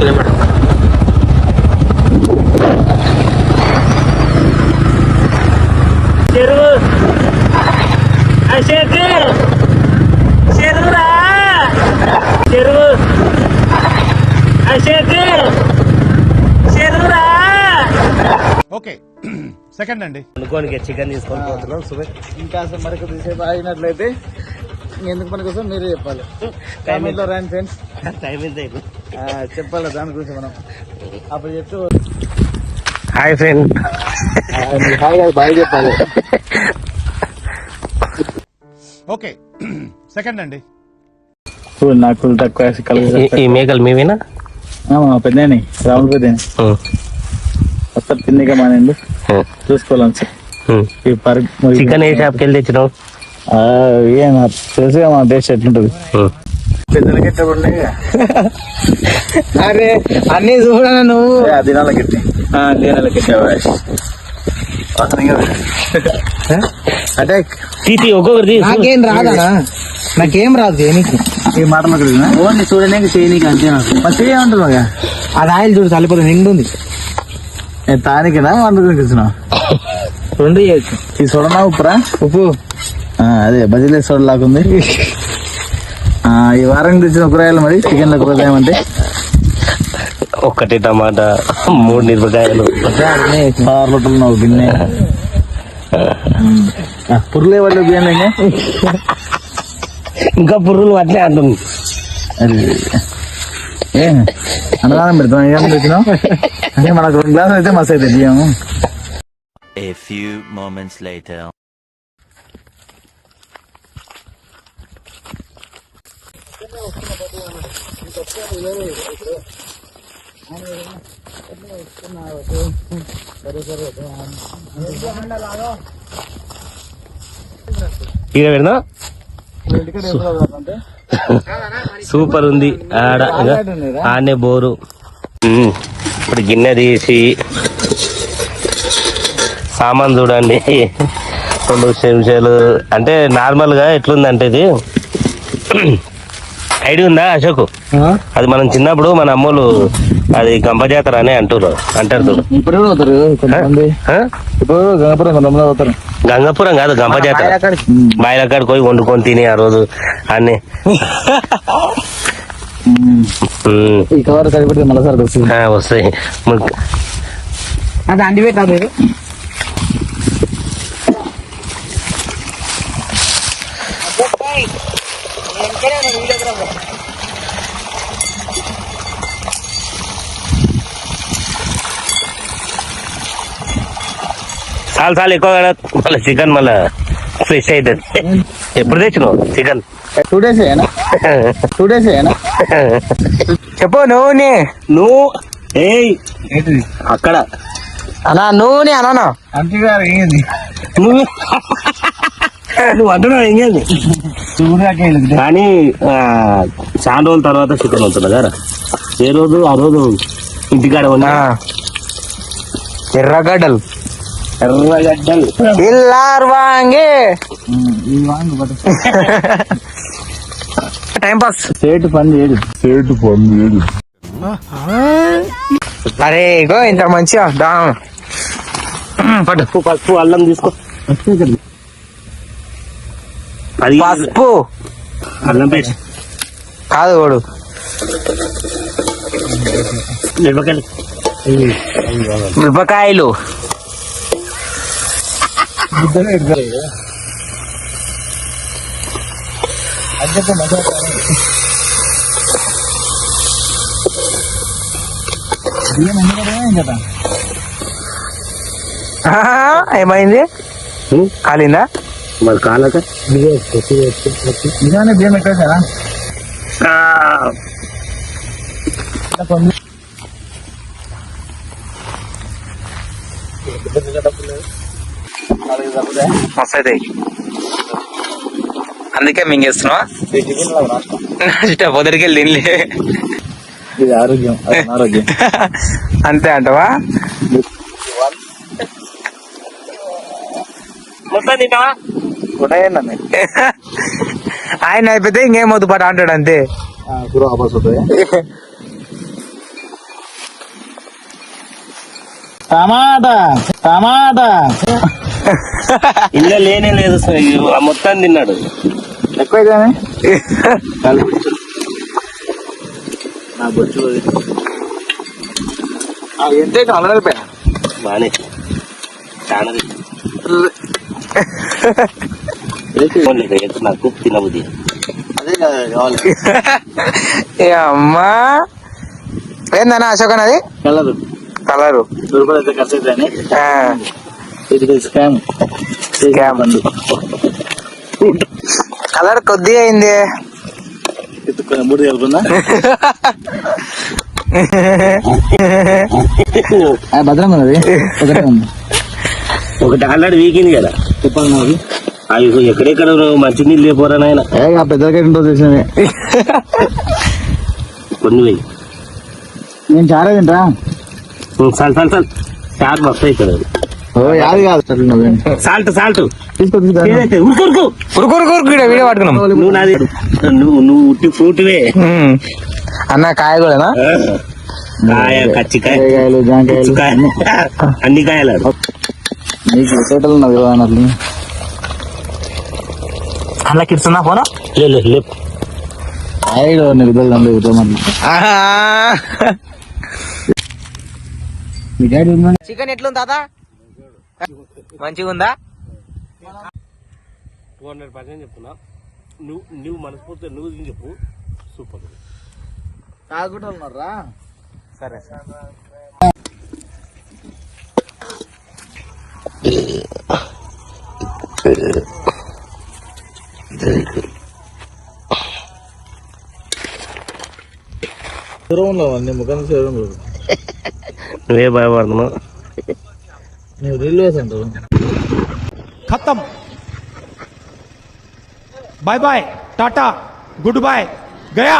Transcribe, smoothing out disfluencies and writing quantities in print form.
Kilometre. చెరువు అశోక్, చెరువురా చెరువు Ashok, చెరువురా. Okay second అండి. అనుకోనికి చికెన్ తీసుకొని పోతున్నాం. సుబే ఇంకా అసలు మరి కొద్దిసేపు ఆగినట్లయితే ఎందుకు మన కోసం మీరే చెప్పాలి. కామెంట్లో రాండి ఫ్రెండ్స్, టైం ఎంత అయిపోయింది చెప్పాలి దాని గురించి మనం. అప్పుడు చెప్తూ హాయ్ ఫ్రెండ్, హాయ్ బాయ్ చెప్పాలి. ఓకే సెకండ్ అండి. నాకు తక్కువ ఈ మేకలు మేమేనా? పెద్దని రాములు పెద్దని వస్తారు తిన్నగా మానండి చూసుకోవాలి సార్. చికెన్ ఏ షాప్కి వెళ్ళి తెచ్చినావు? ఏం తెలుసుగా మా టేస్ట్ ఎట్లుంటది. అరే అన్ని చూడనా నువ్వు? దినాల గిట్టి దినాల గిట్టి అంటే తీసి ఒక్కొక్కటి నాకేం రాదా? నాకేం రాదు చేయనీకి. ఈ మాటలు ఓన్లీ చూడడానికి చేయనీకి అంతే. నాకు ఫస్ట్ ఏమంటుంది అది ఆయిల్ చూడు చల్లిపోతుంది, నిండుంది. నేను తానికినా వండుకుని కూర్చున్నా రెండు చేయొచ్చు. ఈ చూడనా ఉప్పురా ఉప్పు అదే బజిలే సోడ లాగుంది. ఈ వారం తెచ్చిన కూరగాయలు మరి చికెన్ లో కూరగాయ అంటే ఒక్కటి టమాటా, 3 మిరపకాయలు, 6 రొట్టెలు, 1 గిన్నె పుర్లే వాళ్ళు బియ్యం. ఇంకా పుర్రులు అట్లే అంటుంది. అది అన్నదానం పెడతాం. ఏం తెచ్చినాం అంటే మనకు 2 గ్లాసులు అయితే మస్తు అయితే బియ్యము. A few moments later. ఇక పెడదా సూపర్ ఉంది. ఆడ ఆడనే బోరు. ఇప్పుడు గిన్నె తీసి సామాన్ చూడండి. 2 చెంచాలు అంటే నార్మల్ గా ఎట్లుందంటే ఇది ఐడియా ఉందా అశోక్? అది మనం చిన్నప్పుడు మన అమ్మోళ్ళు అది గంపజాతర అని అంటారు చూడు. ఇప్పుడు గంగపురం పోతారు. గంగపురం కాదు, గంపజాతర. బాయిల కాడికి పోయి వండుకొని తిని ఆ రోజు అన్ని ఈ కవర్ సరిపెడితే మళ్ళీ సార్ వస్తాయి. అది అండివే కాదు. చాలు ఎక్కువ మళ్ళీ చికెన్ మళ్ళా ఫ్రెష్ అవుతుంది. ఎప్పుడు తెచ్చినావు చికెన్? 2 days 2 days చెప్పు. నువ్వు ఏయ్ అక్కడ అన్నా నూనె అన్నా అంతేగారు ఏంది నువ్వు అంటున్నావు ఏం కాదు కానీ చాలా రోజుల తర్వాత చికెన్ అవుతుంది కదా. ఏ రోజు ఆ రోజు ఇంటికాడ ఉన్నా. ఎర్రగడ్డలు ఇల్లార్ వాంగి టైం పాస్. సేటు పని ఏడు. అరే ఇగో ఇంత మంచిగా పసుపు అల్లం తీసుకో. అది పసుపు అల్లం పేస్ట్ కాదు వాడు మిరపకాయలు ఏమైంది? కాలిందా? మరి కాలక నిజానే బియ్యం ఎక్కడా మస్తు. అందుకే మింగేస్తున్నావా? పొదరికెళ్ళి తినలే. ఇది ఆరోగ్యం అంతే అంటవా? ఆయన అయిపోతే ఇంకేం వద్దు పట అంటాడు అంతే. టమాటా టమాటా ఇంట్లో లేనే లేదు ఆ మొత్తం తిన్నాడు. ఎక్కువైతేనే నా బొచ్చు ఎంత అలడిపోయా బానే చాలా నాకు తినబుద్ధి. అదే కదా కావాలి. అమ్మా ఏందన్నా అశోక్ అది కలరు కలరు రూపాయలు అయితే ఖర్చు అవుతాయని ఇది స్కామ్ స్కామ్ కలర్ కొద్దిగా అయింది. మూడు కలుపుందా భద్రంగా ఉన్నది ఒకటే ఉంది. ఒకటి ఆల్రెడీ వీకింది కదా చెప్పాలి నాకు అవి ఎక్కడెక్కడ మంచి నీళ్ళు లేపోరా నాయన. పెద్దగా ఇంట్లో చేసినవి కొన్ని పోయి నేను చాలా తింటా. చాలు చాలు చాలు చాలు మస్తు అవుతుంది. యాది కాదు సాల్ట్ సాల్ట్ వీడియో పట్టుకున్నాం. నువ్వు నాది నువ్వు ఉట్టి ఫ్రూట్వే అన్న కాయ కూడా కాయ కచ్చికాయ కాయలు జాంకాయలు అన్ని కాయలు నీకు టోటల్ ఉన్నది అన్నట్లు అలా కిడుతున్నా పోనా చికెన్ ఎట్లుంది తాత మంచిగా ఉందా? 200% చెప్తున్నా. నువ్వు మనస్ఫూర్తిగా నువ్వు చెప్పు సూపర్. తాగుకుంటూ ఉన్నారా? సరే సార్ ముఖం నువ్వే భయపడుతున్నావు. నువ్వు రీల్ వేసంటావు. खत्म, bye bye, tata, good bye, गया.